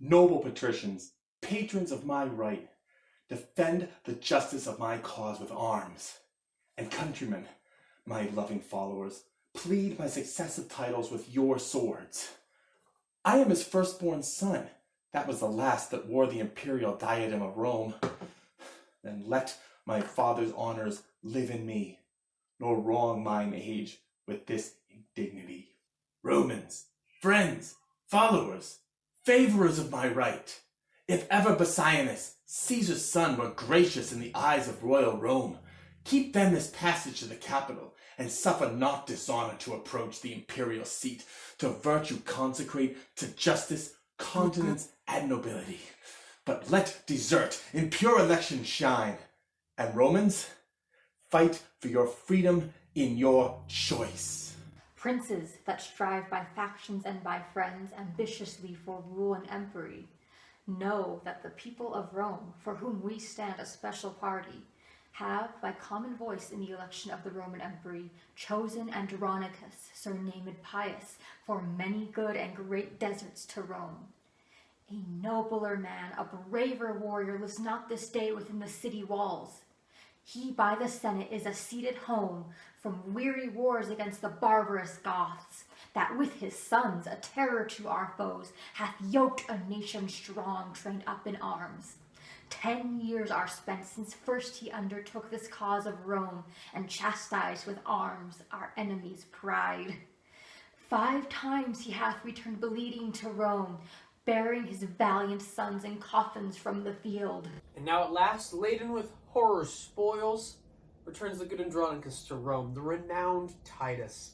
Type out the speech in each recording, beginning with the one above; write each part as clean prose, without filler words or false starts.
Noble patricians, patrons of my right, defend the justice of my cause with arms. And countrymen, my loving followers, plead my successive titles with your swords. I am his firstborn son. That was the last that wore the imperial diadem of Rome. Then let my father's honors live in me, nor wrong mine age with this indignity. Romans, friends, followers, favorers of my right, if ever Bassianus, Caesar's son, were gracious in the eyes of royal Rome, keep then this passage to the capital, and suffer not dishonor to approach the imperial seat, to virtue consecrate, to justice, continence, and nobility. But let desert in pure election shine, and Romans, fight for your freedom in your choice. Princes that strive by factions and by friends ambitiously for rule and empery, know that the people of Rome, for whom we stand a special party, have, by common voice in the election of the Roman empery, chosen Andronicus, surnamed Pius, for many good and great deserts to Rome. A nobler man, a braver warrior, lives not this day within the city walls. He by the Senate is a seated home from weary wars against the barbarous Goths, that with his sons, a terror to our foes, hath yoked a nation strong, trained up in arms. 10 years are spent since first he undertook this cause of Rome, and chastised with arms our enemies' pride. 5 times he hath returned bleeding to Rome, bearing his valiant sons in coffins from the field. And now at last, laden with horror spoils, returns the good Andronicus to Rome, the renowned Titus.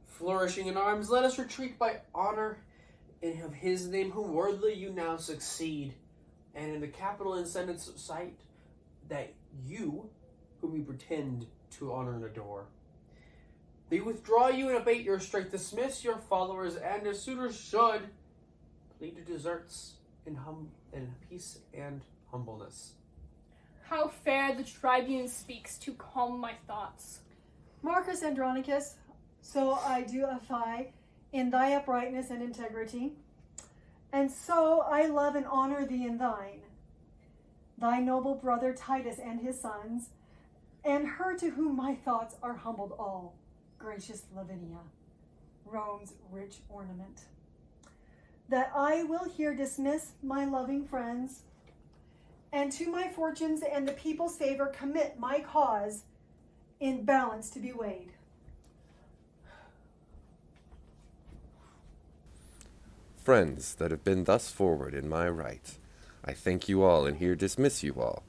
Flourishing in arms, let us retreat by honor in of his name, whom worthily you now succeed, and in the capital and senate's sight, that you, whom you pretend to honor and adore, they withdraw you and abate your strength, dismiss your followers, and as suitors should, plead to deserts in peace and humbleness. How fair the tribune speaks to calm my thoughts. Marcus Andronicus, so I do affy in thy uprightness and integrity, and so I love and honor thee in thine. Thy noble brother Titus and his sons, and her to whom my thoughts are humbled all, gracious Lavinia, Rome's rich ornament. That I will here dismiss my loving friends, and to my fortunes and the people's favor commit my cause in balance to be weighed. Friends that have been thus forward in my right, I thank you all and here dismiss you all,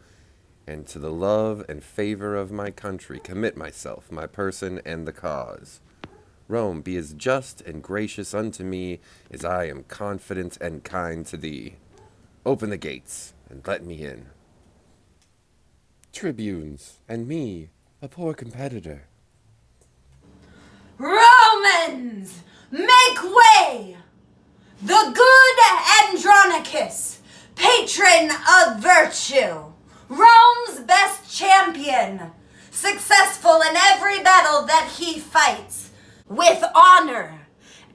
and to the love and favor of my country commit myself, my person, and the cause. Rome, be as just and gracious unto me as I am confident and kind to thee. Open the gates and let me in. Tribunes, and me, a poor competitor. Romans, make way! The good Andronicus, patron of virtue, Rome's best champion, successful in every battle that he fights, with honor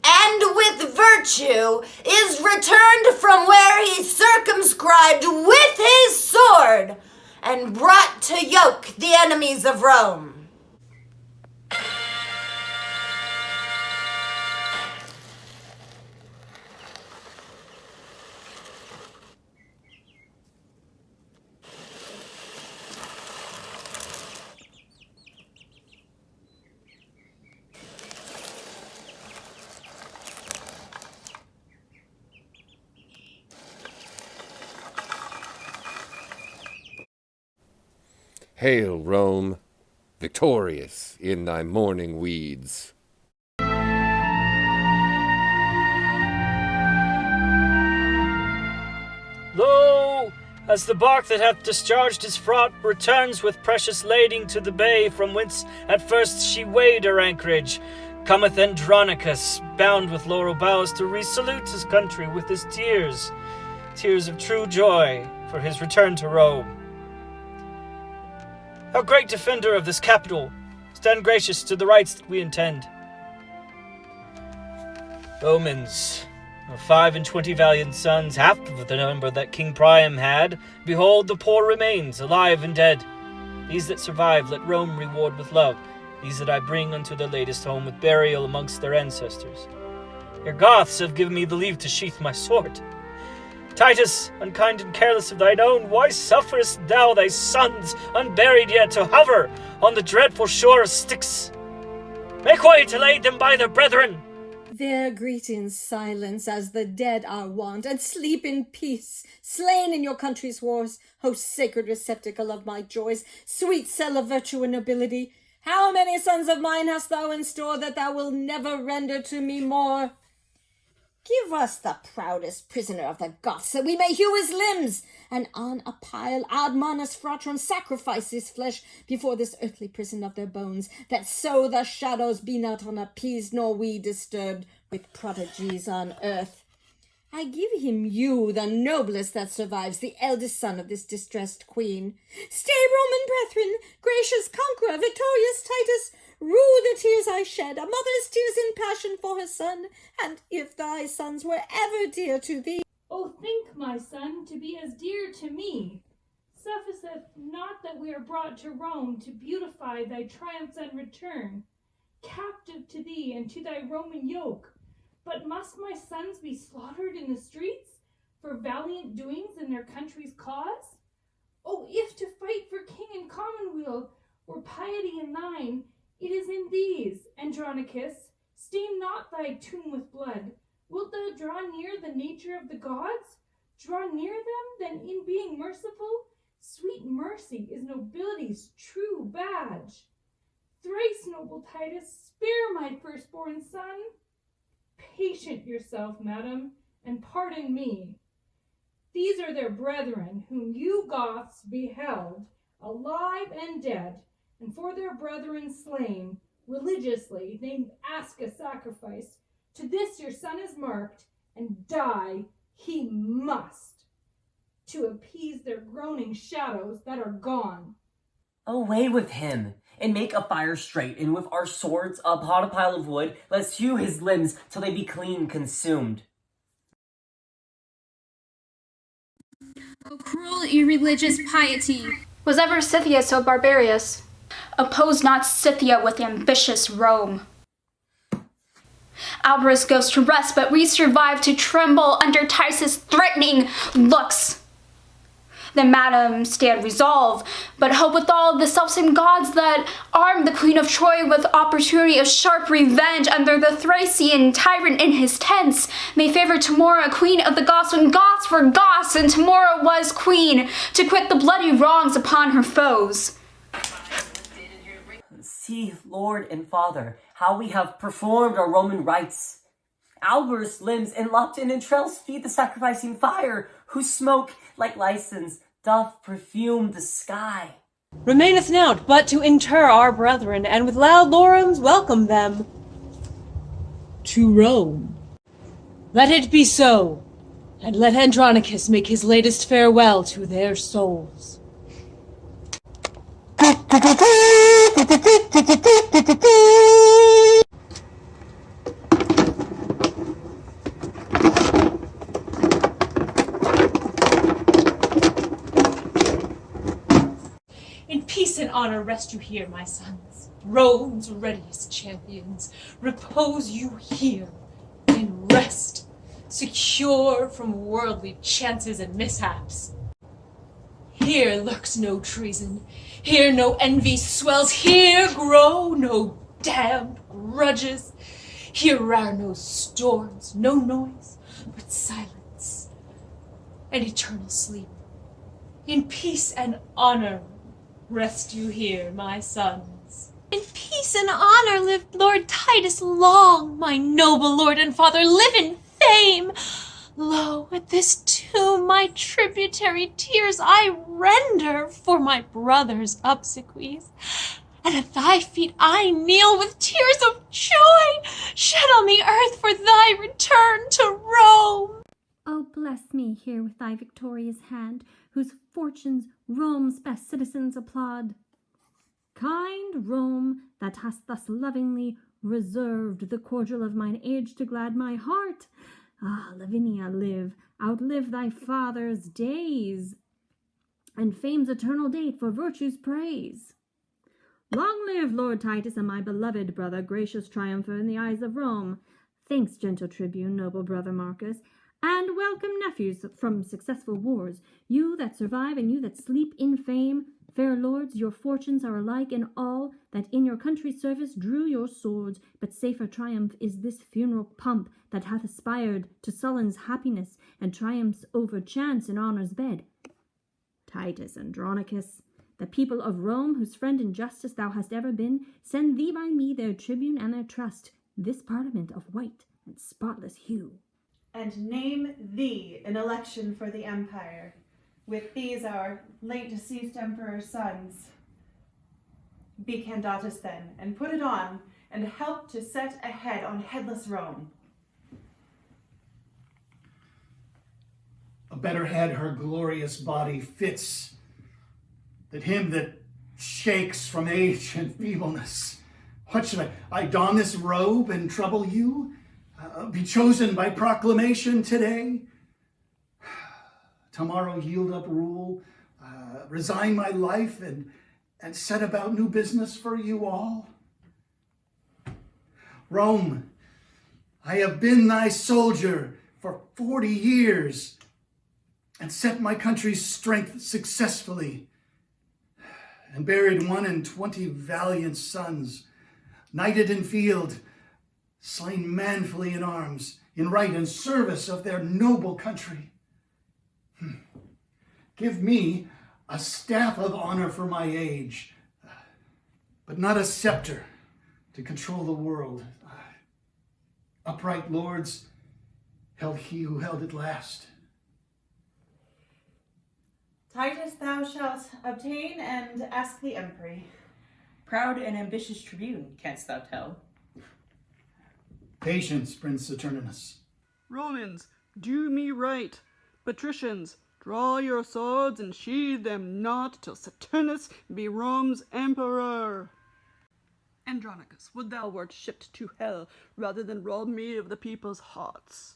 and with virtue, is returned from where he circumscribed with his sword and brought to yoke the enemies of Rome. Hail, Rome, victorious in thy morning weeds. Lo, as the bark that hath discharged his fraught returns with precious lading to the bay from whence at first she weighed her anchorage, cometh Andronicus, bound with laurel boughs, to resalute his country with his tears, tears of true joy for his return to Rome. Thou great defender of this capital, stand gracious to the rights that we intend. Romans, Of 25 valiant sons, half of the number that King Priam had, behold the poor remains, alive and dead. These that survive let Rome reward with love, these that I bring unto their latest home with burial amongst their ancestors. Your Goths have given me the leave to sheath my sword. Titus, unkind and careless of thine own, why sufferest thou thy sons, unburied yet, to hover on the dreadful shore of Styx? Make way to lay them by their brethren! There greet in silence as the dead are wont, and sleep in peace, slain in your country's wars, O sacred receptacle of my joys, sweet cell of virtue and nobility. How many sons of mine hast thou in store that thou wilt never render to me more? Give us the proudest prisoner of the Goths, that we may hew his limbs, and on a pile ad manus fratrum sacrifice his flesh before this earthly prison of their bones, that so the shadows be not unappeased, nor we disturbed with prodigies on earth. I give him you, the noblest that survives, the eldest son of this distressed queen. Stay, Roman brethren, gracious conqueror, victorious Titus, rue the tears I shed, a mother's tears in passion for her son, and if thy sons were ever dear to thee. O think, my son, to be as dear to me. Sufficeth not that we are brought to Rome to beautify thy triumphs and return, captive to thee and to thy Roman yoke, but must my sons be slaughtered in the streets for valiant doings in their country's cause? O, if to fight for king and commonweal were piety in thine, it is in these, Andronicus. Stain not thy tomb with blood. Wilt thou draw near the nature of the gods? Draw near them, then in being merciful? Sweet mercy is nobility's true badge. Thrice, noble Titus, spare my firstborn son. Patient yourself, madam, and pardon me. These are their brethren, whom you Goths beheld, alive and dead, and for their brethren slain, religiously they ask a sacrifice. To this your son is marked, and die he must, to appease their groaning shadows that are gone. Away with him, and make a fire straight, and with our swords upon a pile of wood, let's hew his limbs till they be clean consumed. O cruel, irreligious piety! Was ever Scythia so barbarous? Oppose not Scythia with ambitious Rome. Alberus goes to rest, but we survive to tremble under Titus' threatening looks. Then, madam, stand resolve, but hope with all the selfsame gods that arm the Queen of Troy with opportunity of sharp revenge under the Thracian tyrant in his tents, may favor Tamora, queen of the Goths, when Goths were Goths and Tamora was queen, to quit the bloody wrongs upon her foes. See, Lord and Father, how we have performed our Roman rites. Alber's limbs and lopped in entrails feed the sacrificing fire, whose smoke, like license, doth perfume the sky. Remaineth now but to inter our brethren, and with loud laurums welcome them to Rome. Let it be so, and let Andronicus make his latest farewell to their souls. In peace and honor rest you here, my sons, Rome's readiest champions. Repose you here in rest, secure from worldly chances and mishaps. Here lurks no treason, here no envy swells, here grow no damned grudges, here are no storms, no noise, but silence and eternal sleep. In peace and honor rest you here, my sons. In peace and honor live Lord Titus long, my noble lord and father, live in fame. Lo, at this tomb my tributary tears I render for my brother's obsequies, and at thy feet I kneel with tears of joy shed on the earth for thy return to Rome. Oh, bless me here with thy victorious hand, whose fortunes Rome's best citizens applaud. Kind Rome, that hast thus lovingly reserved the cordial of mine age to glad my heart, Ah, Lavinia, live, outlive thy father's days, and fame's eternal date for virtue's praise. Long live Lord Titus and my beloved brother, gracious triumpher in the eyes of Rome. Thanks, gentle tribune, noble brother Marcus, and welcome nephews from successful wars. You that survive and you that sleep in fame, fair lords, your fortunes are alike in all that in your country's service drew your swords, but safer triumph is this funeral pomp that hath aspired to Sullan's happiness and triumphs over chance in honor's bed. Titus, Andronicus, the people of Rome, whose friend in justice thou hast ever been, send thee by me their tribune and their trust, this parliament of white and spotless hue. And name thee an election for the empire, with these our late deceased emperor's sons. Be candidatus then, and put it on, and help to set a head on headless Rome. A better head her glorious body fits, than him that shakes from age and feebleness. What should I don this robe and trouble you? Be chosen by proclamation today? Tomorrow yield up rule, resign my life, and set about new business for you all? Rome, I have been thy soldier for 40 years, and set my country's strength successfully, and buried 21 valiant sons, knighted in field, slain manfully in arms, in right and service of their noble country. Give me a staff of honor for my age, but not a scepter to control the world. Upright lords held he who held it last. Titus, thou shalt obtain and ask the empery. Proud and ambitious tribune, canst thou tell? Patience, Prince Saturninus. Romans, do me right. Patricians, draw your swords and sheathe them not till Saturnus be Rome's emperor. Andronicus, would thou wert shipped to hell rather than rob me of the people's hearts.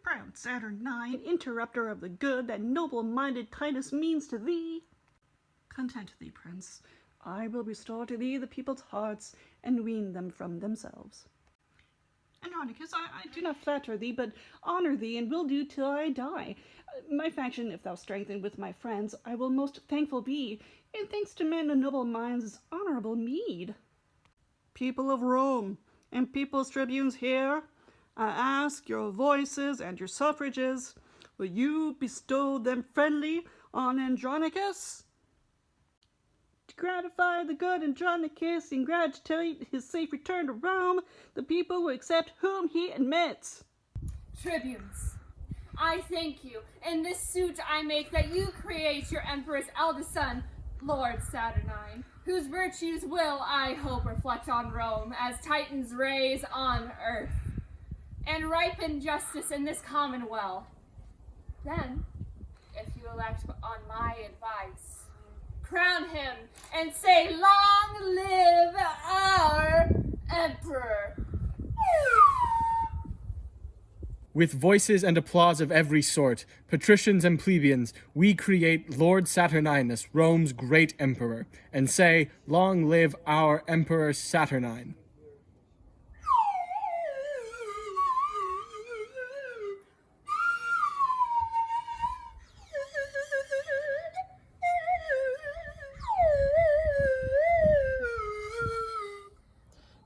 Proud Saturnine, interrupter of the good that noble-minded Titus means to thee. Content thee, prince. I will restore to thee the people's hearts and wean them from themselves. Andronicus, I do not flatter thee, but honor thee, and will do till I die. My faction, if thou strengthen with my friends, I will most thankful be, and thanks to men of noble minds is honorable meed. People of Rome, and people's tribunes here, I ask your voices and your suffrages, will you bestow them friendly on Andronicus? To gratify the good Andronicus and congratulate his safe return to Rome, the people will accept whom he admits. Tribunes, I thank you. In this suit I make that you create your emperor's eldest son, Lord Saturnine, whose virtues will, I hope, reflect on Rome as Titan's rays on earth, and ripen justice in this commonwealth. Then, if you elect on my advice, crown him and say, long live our emperor. With voices and applause of every sort, patricians and plebeians, we create Lord Saturninus, Rome's great emperor, and say, long live our Emperor Saturnine.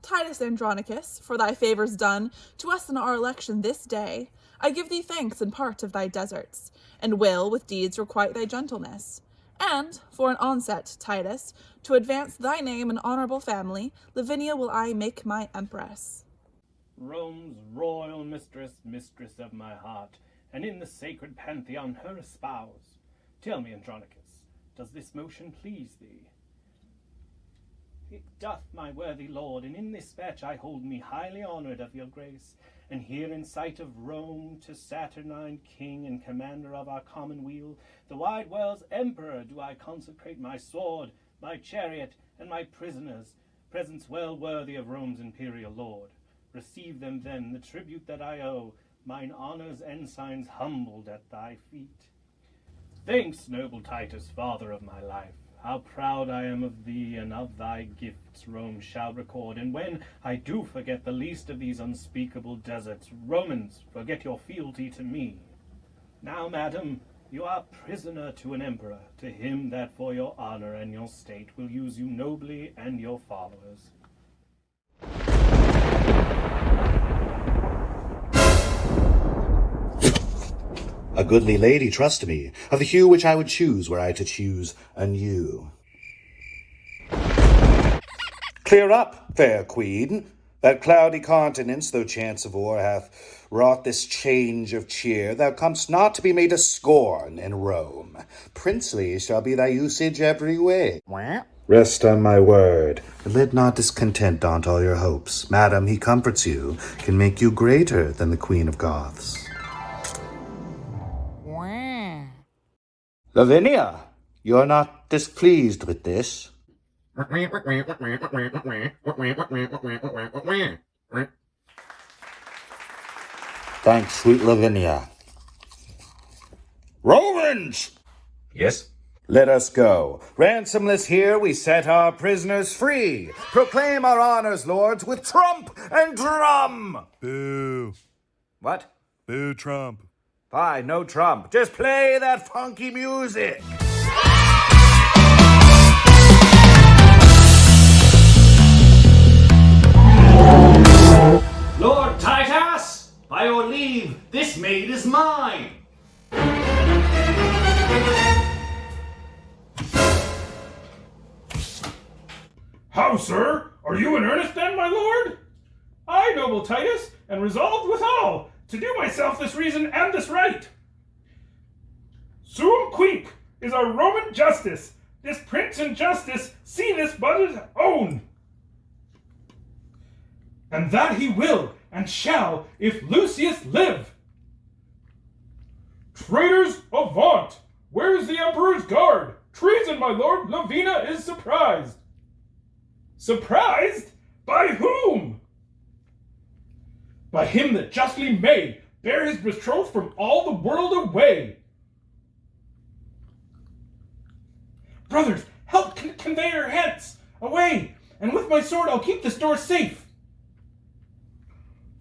Titus Andronicus, for thy favors done to us in our election this day, I give thee thanks in part of thy deserts, and will with deeds requite thy gentleness. And, for an onset, Titus, to advance thy name and honorable family, Lavinia will I make my empress. Rome's royal mistress, mistress of my heart, and in the sacred pantheon her espouse. Tell me, Andronicus, does this motion please thee? It doth, my worthy lord, and in this fetch I hold me highly honoured of your grace, and here in sight of Rome, to Saturnine king and commander of our commonweal, the wide world's emperor, do I consecrate my sword, my chariot, and my prisoners, presents well worthy of Rome's imperial lord. Receive them then, the tribute that I owe, mine honour's ensigns humbled at thy feet. Thanks, noble Titus, father of my life. How proud I am of thee, and of thy gifts Rome shall record. And when I do forget the least of these unspeakable deserts, Romans, forget your fealty to me. Now, madam, you are prisoner to an emperor, to him that for your honour and your state will use you nobly and your followers. A goodly lady, trust me, of the hue which I would choose were I to choose anew. Clear up, fair queen. That cloudy countenance, though chance of war hath wrought this change of cheer, thou com'st not to be made a scorn in Rome. Princely shall be thy usage every way. Rest on my word, and let not discontent daunt all your hopes. Madam, he comforts you, can make you greater than the Queen of Goths. Lavinia, you're not displeased with this? Thanks, sweet Lavinia. Romans! Yes? Let us go. Ransomless here we set our prisoners free. Proclaim our honors, lords, with trump and drum! Boo. What? Boo Trump. Fine, no trump. Just play that funky music. Lord Titus, by your leave, this maid is mine. How, sir? Are you in earnest then, my lord? I, noble Titus, am resolved withal to do myself this reason and this right. Sum quinque is our Roman justice. This prince and justice see this but his own. And that he will and shall if Lucius live. Traitors, avaunt! Where is the emperor's guard? Treason, my lord, Lavinia is surprised. Surprised? By whom? By him that justly may bear his betrothed from all the world away. Brothers, help convey her hence, away, and with my sword I'll keep this door safe.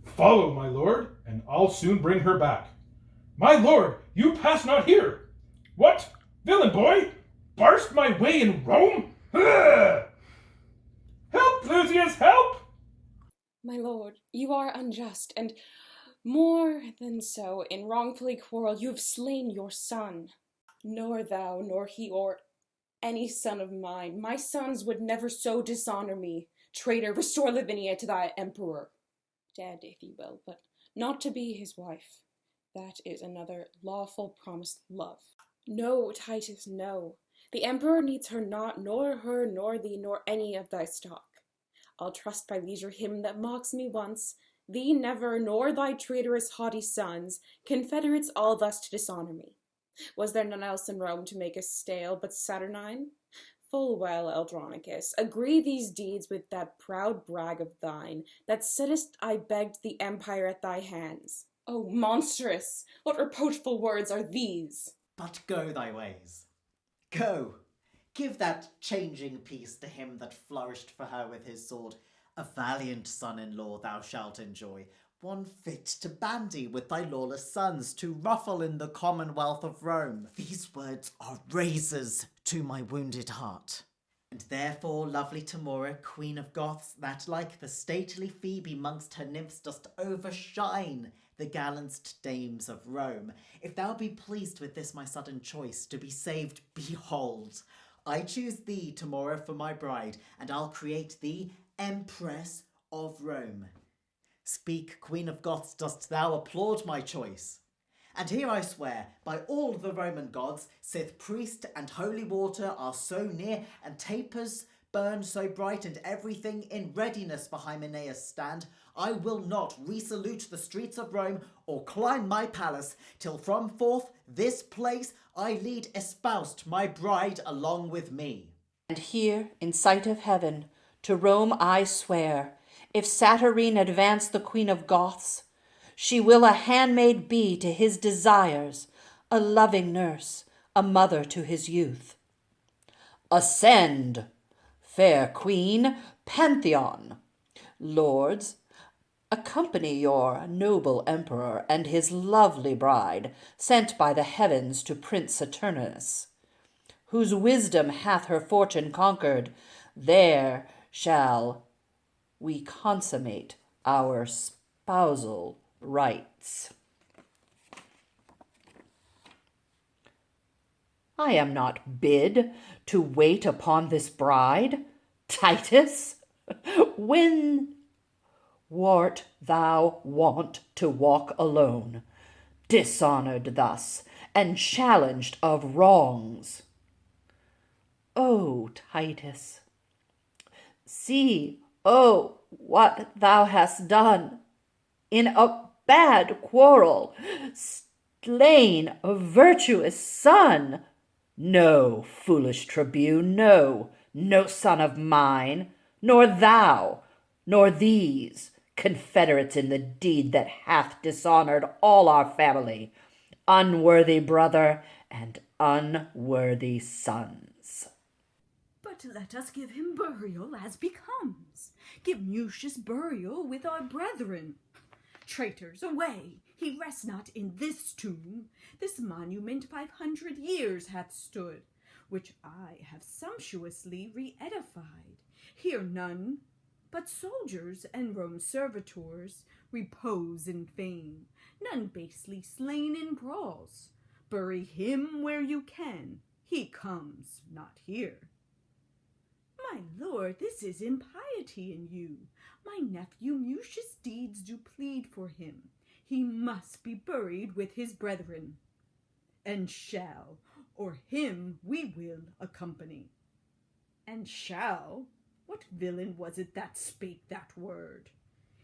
Follow, my lord, and I'll soon bring her back. My lord, you pass not here. What, villain boy, barst my way in Rome? Ugh! Help, Lucius, help! My lord, you are unjust, and more than so, in wrongfully quarrel you have slain your son. Nor thou, nor he, or any son of mine, my sons would never so dishonor me. Traitor, restore Lavinia to thy emperor. Dead, if you will, but not to be his wife. That is another lawful promised love. No, Titus, no. The emperor needs her not, nor her, nor thee, nor any of thy stock. I'll trust by leisure him that mocks me once, thee never, nor thy traitorous haughty sons, confederates all thus to dishonor me. Was there none else in Rome to make us stale but Saturnine? Full well, Andronicus, agree these deeds with that proud brag of thine, that saidst I begged the empire at thy hands. Oh, monstrous! What reproachful words are these? But go thy ways. Go! Give that changing piece to him that flourished for her with his sword. A valiant son-in-law thou shalt enjoy, one fit to bandy with thy lawless sons, to ruffle in the commonwealth of Rome. These words are razors to my wounded heart. And therefore, lovely Tamora, queen of Goths, that like the stately Phoebe mongst her nymphs dost overshine the gallant dames of Rome, if thou be pleased with this my sudden choice, to be saved, behold, I choose thee, Tamora, for my bride, and I'll create thee Empress of Rome. Speak, Queen of Goths, dost thou applaud my choice? And here I swear, by all the Roman gods, sith priest and holy water are so near, and tapers burn so bright, and everything in readiness for Hymenaeus stand, I will not resalute the streets of Rome, or climb my palace, till from forth this place I lead espoused my bride along with me. And here, in sight of heaven, to Rome I swear, if Saturnine advance the Queen of Goths, She will a handmaid be to his desires, a loving nurse, a mother to his youth. Ascend, fair queen, Pantheon. Lords, accompany your noble emperor and his lovely bride, sent by the heavens to Prince Saturninus, whose wisdom hath her fortune conquered. There shall we consummate our spousal rights. I am not bid to wait upon this bride, Titus. When wert thou wont to walk alone, dishonored thus, and challenged of wrongs? O Titus, see, what thou hast done. In a bad quarrel, slain a virtuous son. No, foolish tribune, no son of mine, nor thou, nor these, confederates in the deed that hath dishonored all our family, unworthy brother and unworthy sons. But let us give him burial as becomes. Give Mucius burial with our brethren. Traitors, away! He rests not in this tomb. This monument 500 years hath stood, which I have sumptuously re-edified. Here none but soldiers and Rome's servitors repose in fame, none basely slain in brawls. Bury him where you can. He comes not here. My lord, this is impiety in you. My nephew Mucius' deeds do plead for him. He must be buried with his brethren, and shall, or him we will accompany. And shall? What villain was it that spake that word?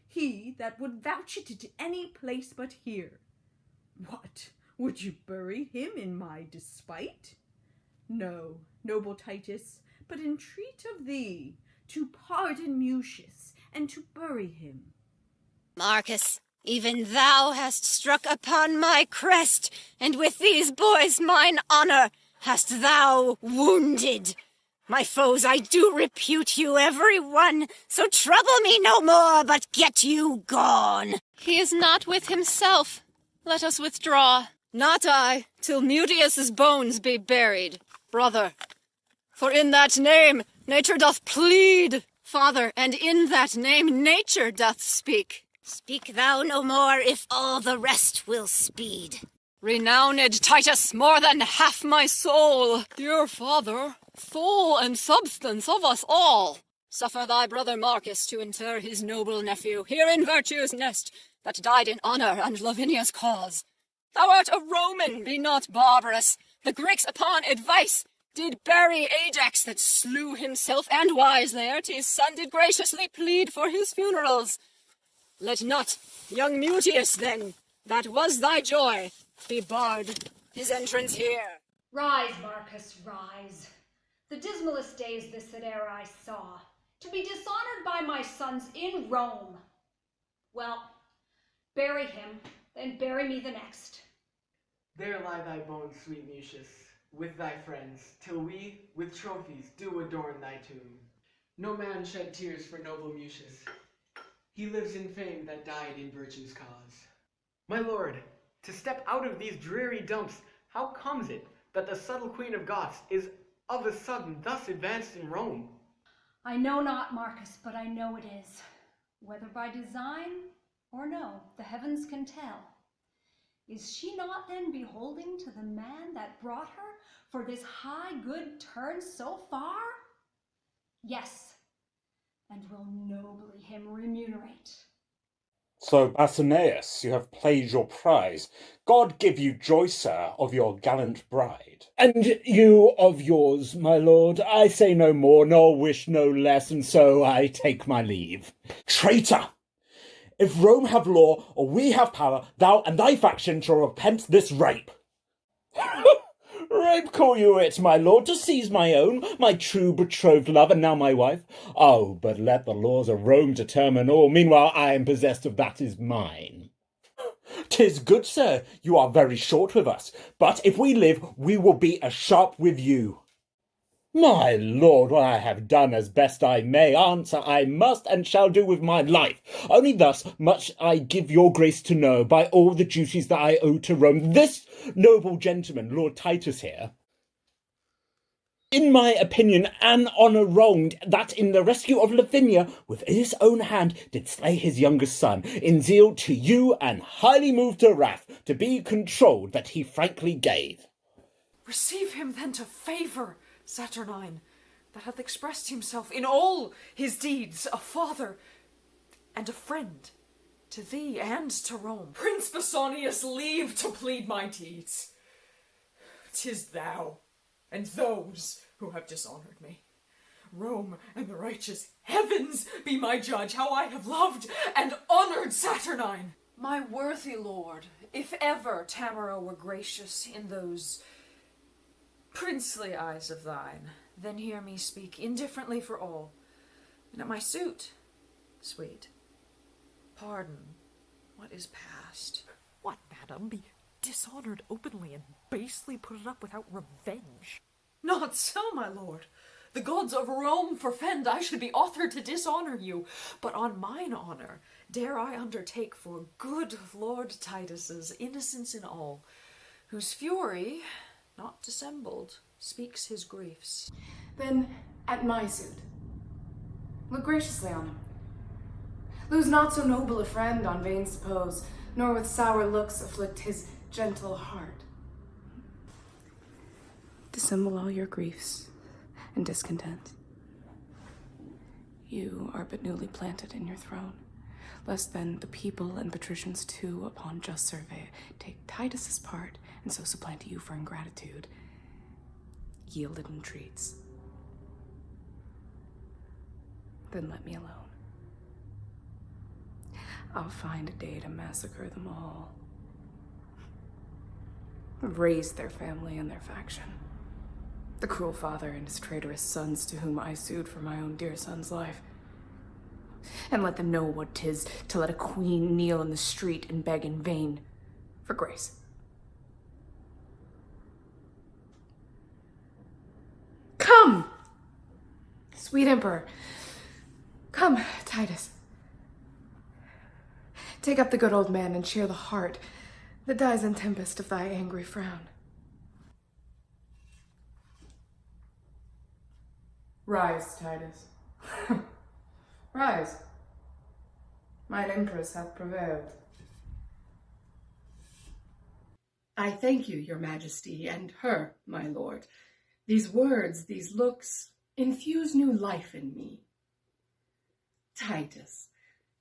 He that would vouch it to any place but here. What, would you bury him in my despite? No, noble Titus, but entreat of thee to pardon Mucius and to bury him. Marcus, even thou hast struck upon my crest, and with these boys mine honor hast thou wounded. My foes, I do repute you every one, so trouble me no more, but get you gone. He is not with himself. Let us withdraw. Not I, till Mutius's bones be buried, brother. For in that name nature doth plead, father, and in that name nature doth speak. Speak thou no more, if all the rest will speed. Renowned Titus, more than half my soul, dear father, soul and substance of us all. Suffer thy brother Marcus to inter his noble nephew here in virtue's nest, that died in honor and Lavinia's cause. Thou art a Roman, be not barbarous. The Greeks upon advice did bury Ajax that slew himself, and wise Laertes' son did graciously plead for his funerals. Let not young Mutius, then, that was thy joy, be barred his entrance here. Rise, Marcus, rise. The dismalest day is this that e'er I saw, to be dishonored by my sons in Rome. Well, bury him, then bury me the next. There lie thy bones, sweet Mucius, with thy friends, till we, with trophies, do adorn thy tomb. No man shed tears for noble Mucius. He lives in fame that died in virtue's cause. My lord, to step out of these dreary dumps, how comes it that the subtle queen of Goths is of a sudden thus advanced in Rome? I know not, Marcus, but I know it is. Whether by design or no, the heavens can tell. Is she not then beholding to the man that brought her for this high good turn so far? Yes, and will nobly him remunerate. So, Bassianus, you have played your prize. God give you joy, sir, of your gallant bride. And you of yours, my lord. I say no more, nor wish no less, and so I take my leave. Traitor! If Rome have law, or we have power, thou and thy faction shall repent this rape. Rape call you it, my lord, to seize my own, my true betrothed love, and now my wife? Oh, but let the laws of Rome determine all. Meanwhile, I am possessed of that is mine. 'Tis good, sir, you are very short with us, but if we live, we will be as sharp with you. My lord, what I have done as best I may, answer I must and shall do with my life. Only thus much I give your grace to know, by all the duties that I owe to Rome, this noble gentleman, Lord Titus here, in my opinion, an honour wronged, that in the rescue of Lavinia, with his own hand, did slay his youngest son, in zeal to you, and highly moved to wrath, to be controlled, that he frankly gave. Receive him then to favour, Saturnine, that hath expressed himself in all his deeds, a father and a friend to thee and to Rome. Prince Bassianus, leave to plead my deeds. 'Tis thou and those who have dishonoured me. Rome and the righteous heavens be my judge, how I have loved and honoured Saturnine. My worthy lord, if ever Tamora were gracious in those princely eyes of thine, then hear me speak indifferently for all, and at my suit, sweet, pardon what is past. What, madam, be dishonoured openly and basely put it up without revenge? Not so, my lord. The gods of Rome forfend I should be author to dishonour you, but on mine honour dare I undertake for good Lord Titus's innocence in all, whose fury, not dissembled, speaks his griefs. Then, at my suit, look graciously on him. Lose not so noble a friend on vain suppose, nor with sour looks afflict his gentle heart. Dissemble all your griefs and discontent. You are but newly planted in your throne, lest then the people and patricians too, upon just survey, take Titus's part, and so supplant you for ingratitude, yielded entreats. Then let me alone. I'll find a day to massacre them all, raise their family and their faction. The cruel father and his traitorous sons to whom I sued for my own dear son's life. And let them know what 'tis to let a queen kneel in the street and beg in vain for grace. Come, sweet emperor. Come, Titus. Take up the good old man and cheer the heart that dies in tempest of thy angry frown. Rise, Titus. Rise. Mine empress hath prevailed. I thank you, your majesty, and her, my lord. These words, these looks, infuse new life in me. Titus,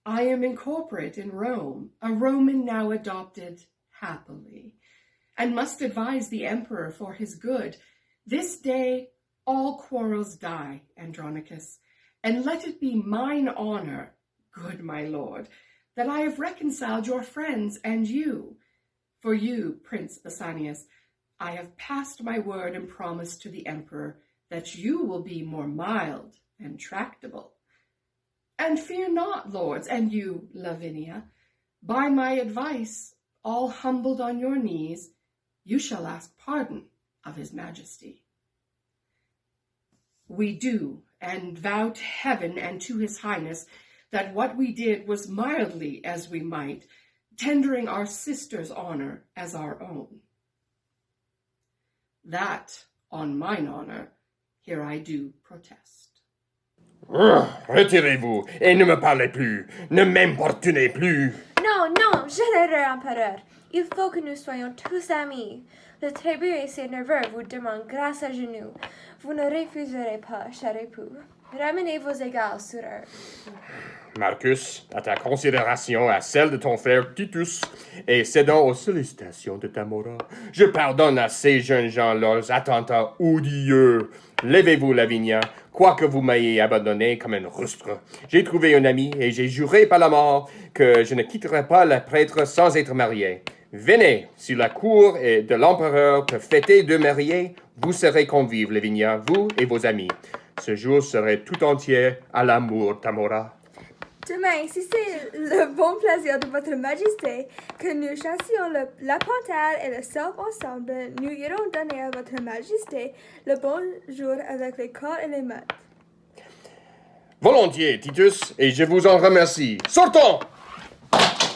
I am incorporate in Rome, a Roman now adopted happily, and must advise the emperor for his good. This day all quarrels die, Andronicus, and let it be mine honour, good my lord, that I have reconciled your friends and you. For you, Prince Bassianus, I have passed my word and promise to the emperor that you will be more mild and tractable. And fear not, lords, and you, Lavinia, by my advice, all humbled on your knees, you shall ask pardon of his majesty. We do, and vow to heaven and to his highness that what we did was mildly as we might, tendering our sister's honour as our own. That, on mine honour, here I do protest. Retirez-vous et ne me parlez plus, ne m'importunez plus. Non, non, généreux empereur, il faut que nous soyons tous amis. Le tribut et ses neveux vous demandent grâce à genoux. Vous ne refuserez pas, cher époux. Ramenez vos égales sur eux. Marcus, à ta considération, à celle de ton frère Titus, et cédant aux sollicitations de Tamora, je pardonne à ces jeunes gens leurs attentats odieux. Levez-vous, Lavinia, quoique vous m'ayez abandonné comme un rustre. J'ai trouvé un ami et j'ai juré par la mort que je ne quitterai pas le prêtre sans être marié. Venez, si la cour de l'empereur peut fêter deux mariés, vous serez convives, Lavinia, vous et vos amis. Ce jour serait tout entier à l'amour, Tamora. Demain, si c'est le bon plaisir de votre majesté que nous chassions la panthère et le cerf ensemble, nous irons donner à votre majesté le bonjour avec les corps et les mains. Volontiers, Titus, et je vous en remercie. Sortons!